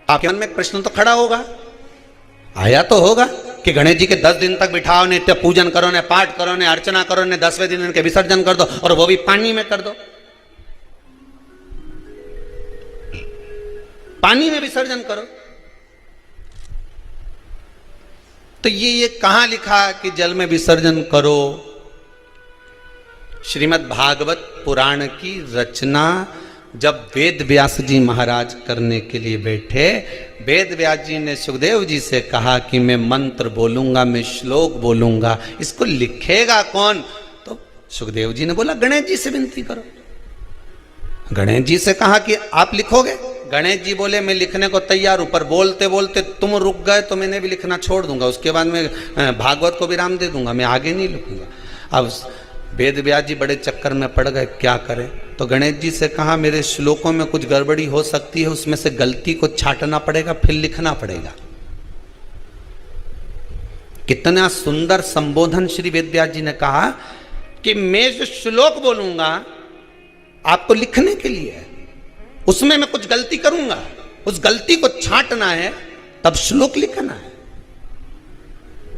आपके मन में एक प्रश्न तो खड़ा होगा, आया तो होगा कि गणेश जी के 10 दिन तक बिठाओ, नित्य पूजन करो, ने पाठ करो, ने अर्चना करो, ने 10वें दिन इनके विसर्जन कर दो, और वो भी पानी में कर दो, पानी में विसर्जन करो। तो ये कहां लिखा कि जल में विसर्जन करो? श्रीमद् भागवत पुराण की रचना जब वेद व्यास जी महाराज करने के लिए बैठे, वेद व्यास जी ने सुखदेव जी से कहा कि मैं मंत्र बोलूंगा, मैं श्लोक बोलूंगा, इसको लिखेगा कौन? तो सुखदेव जी ने बोला गणेश जी से विनती करो। गणेश जी से कहा कि आप लिखोगे? गणेश जी बोले मैं लिखने को तैयार हूं, पर बोलते बोलते तुम रुक गए तो मैंने भी लिखना छोड़ दूंगा, उसके बाद मैं भागवत को विराम दे दूंगा, मैं आगे नहीं लिखूंगा। अब वेद व्यास जी बड़े चक्कर में पड़ गए, क्या करें? तो गणेश जी से कहा मेरे श्लोकों में कुछ गड़बड़ी हो सकती है, उसमें से गलती को छांटना पड़ेगा, फिर लिखना पड़ेगा। कितना सुंदर संबोधन श्री वेद व्यास जी ने कहा कि मैं जो श्लोक बोलूंगा आपको लिखने के लिए है, उसमें मैं कुछ गलती करूंगा, उस गलती को छांटना है, तब श्लोक लिखना है।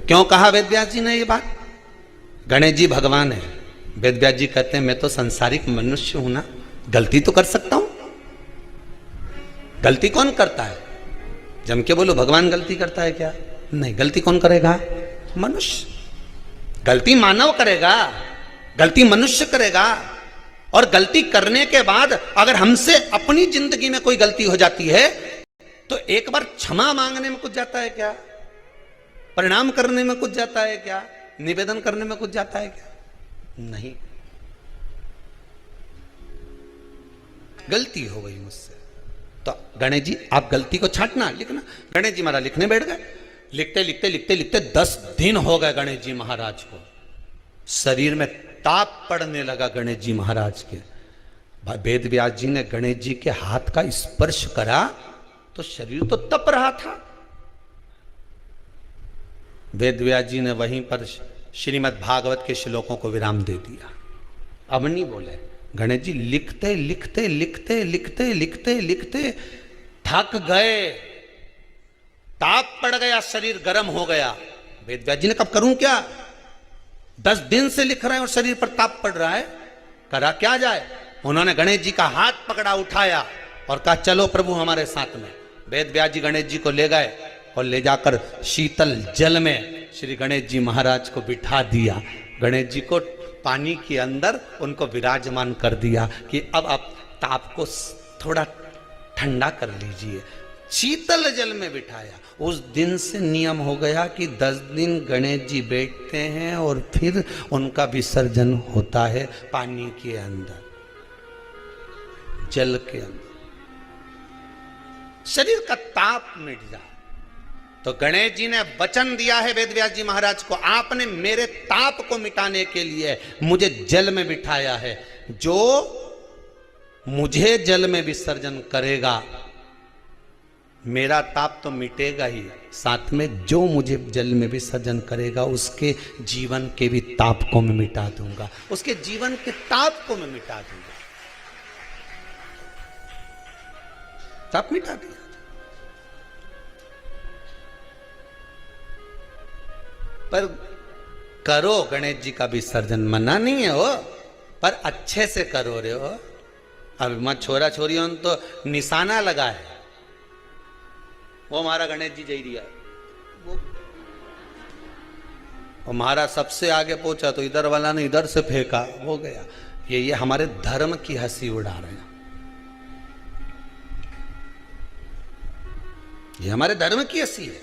क्यों कहा वेद व्यास जी ने ये बात? गणेश जी भगवान है, वेद व्यास जी कहते हैं मैं तो संसारिक मनुष्य हूं ना, गलती तो कर सकता हूं। गलती कौन करता है? जम के बोलो भगवान गलती करता है क्या? नहीं, गलती कौन करेगा? मनुष्य। गलती मानव करेगा, गलती मनुष्य करेगा। और गलती करने के बाद अगर हमसे अपनी जिंदगी में कोई गलती हो जाती है तो एक बार क्षमा मांगने में कुछ जाता है क्या? प्रणाम करने में कुछ जाता है क्या? निवेदन करने में कुछ जाता है क्या? नहीं। गलती हो गई मुझसे, तो गणेश जी आप गलती को छांटना, लिखना। गणेश जी महाराज लिखने बैठ गए। लिखते लिखते लिखते लिखते 10 दिन हो गए गणेश जी महाराज को। शरीर में ताप पड़ने लगा गणेश जी महाराज के। वेद व्यास जी ने गणेश जी के हाथ का स्पर्श करा तो शरीर तो तप रहा था। वेद व्यास जी ने वहीं पर श्रीमद् भागवत के श्लोकों को विराम दे दिया। अब नहीं बोले। गणेश जी लिखते लिखते लिखते लिखते लिखते लिखते थक गए, ताप पड़ गया, शरीर गर्म हो गया। वेद व्यास जी ने कब करूं क्या? 10 दिन से लिख रहे हैं और शरीर पर ताप पड़ रहा है, करा क्या जाए? उन्होंने गणेश जी का हाथ पकड़ा, उठाया और कहा चलो प्रभु हमारे साथ में। वेद व्यास जी गणेश जी को ले गए और ले जाकर शीतल जल में श्री गणेश जी महाराज को बिठा दिया। गणेश जी को पानी के अंदर उनको विराजमान कर दिया कि अब आप ताप को थोड़ा ठंडा कर लीजिए। शीतल जल में बिठाया। उस दिन से नियम हो गया कि 10 दिन गणेश जी बैठते हैं और फिर उनका विसर्जन होता है पानी के अंदर, जल के अंदर। शरीर का ताप मिट जाए। तो गणेश जी ने वचन दिया है वेद व्यास जी महाराज को, आपने मेरे ताप को मिटाने के लिए मुझे जल में बिठाया है। जो मुझे जल में विसर्जन करेगा मेरा ताप तो मिटेगा ही, साथ में जो मुझे जल में विसर्जन करेगा उसके जीवन के भी ताप को मैं मिटा दूंगा, उसके जीवन के ताप को मैं मिटा दूंगा। ताप मिटा दिया। पर करो गणेश जी का विसर्जन, मना नहीं है वो, पर अच्छे से करो रे हो। अब मैं छोरा छोरियों तो निशाना लगा है, वो हमारा गणेश जी जई दिया, वो हमारा सबसे आगे पहुंचा तो इधर वाला ने इधर से फेंका, हो गया। ये हमारे धर्म की हंसी उड़ा रहे हैं, ये हमारे धर्म की हंसी है।